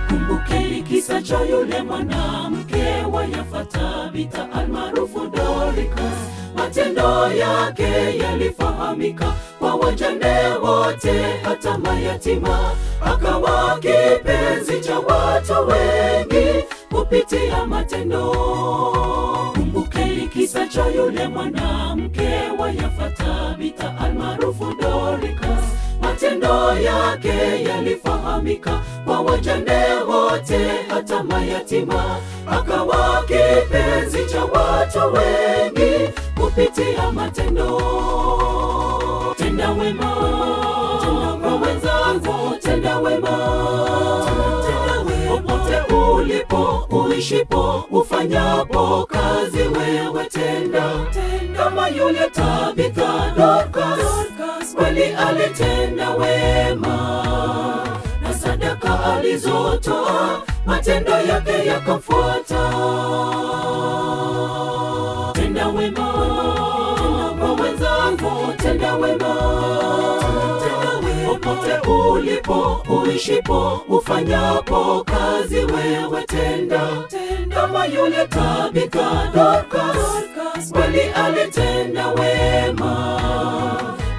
Kumbukeni kisa cha yule mwanamke wa Yafata Bita almaarufu Dorcas. Matendo yake yalifahamika kwa wajane wote hata mayatima. Akawa kipenzi cha watu wengi kupitia matendo. Kumbukeni kisa cha yule mwanamke wa Yafata Bita almaarufu Dorcas. Matendo yake yalifahamika kwa wajane wote hata mayatima. Akawa kipenzi cha watu wengi kupitia matendo. Tenda wema, tenda kwa wenzangu, tenda wema. Popote ulipo, uishipo, ufanyapo kazi, wewe tenda. Kama yule Tabitha Dorcas, kweli alitenda wema, na sadaka alizotoa matendo yake yakamfuata. Tenda wema, tenda kwa wenzangu, tenda wema. Popote ulipo, uishipo, ufanyapo kazi, wewe tenda. Kama yule Tabitha Dorcas, kweli alitenda wema,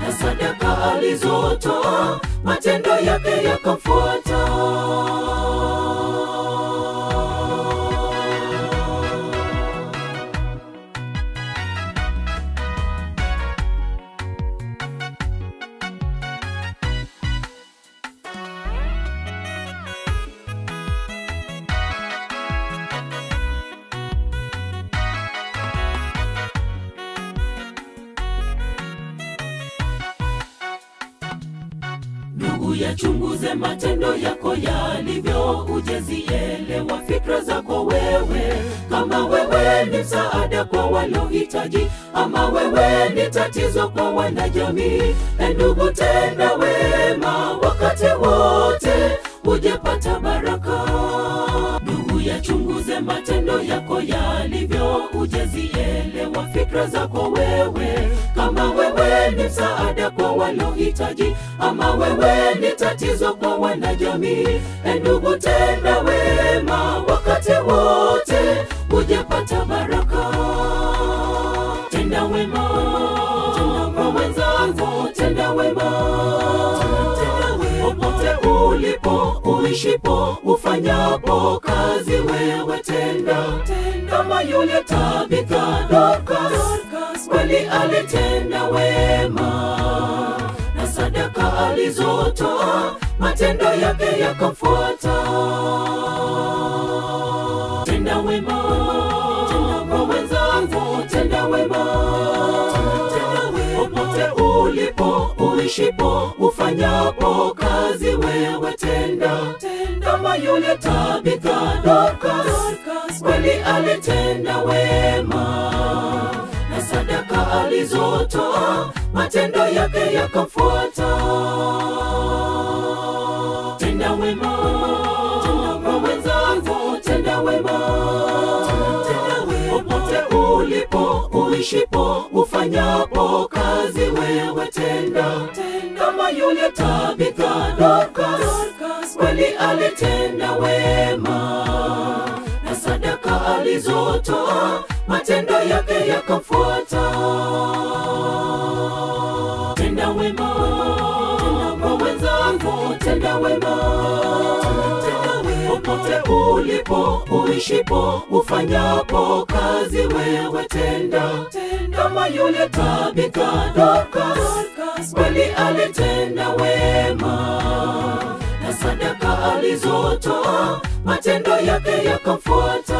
na sadaka alizotoa matendo yake yakamfuata. Ndugu, yachunguze matendo yako yalivyo, ujezielewa fikra zako wewe. Kama wewe ni msaada kwa walohitaji, ama wewe ni tatizo kwa wanajamii. Ndugu, tenda wema wakati wote, ujepata baraka. Ndugu, yachunguze matendo yako yalivyo, ujezielewa fikra zako wewe. Kama wewe ni msaada kwa walohitaji, ama wewe ni tatizo kwa wanajamii. Ndugu, tenda wema wakati wote, ujepata baraka. Tenda wema, tenda kwa wenzangu, tenda wema. Popote ulipo, uishipo, ufanyapo kazi, wewe tenda. Kama yule Tabitha Dorcas, kweli alitenda wema, na sadaka alizotoa matendo yake yakamfuata. Tenda wema, tenda kwa wenzangu, tenda wema. Popote ulipo, uishipo, ufanyapo kazi, wewe tenda. Kama yule Tabitha Dorcas, kweli alitenda wema, na sadaka alizotoa matendo yake yakamfuata. Tenda wema, tenda kwa wenzangu, tenda wema. Popote ulipo, uishipo, ufanyapo kazi, wewe tenda. Kama yule Tabitha Dorcas, kweli alitenda wema, na sadaka alizotoa matendo yake yakamfuata. Tenda wema, tenda kwa wenzangu, tenda wema. Popote ulipo, uishipo, ufanyapo kazi, wewe tenda. Kama yule Tabitha Dorcas, kweli alitenda wema, na sadaka alizotoa matendo yake yakamfuata.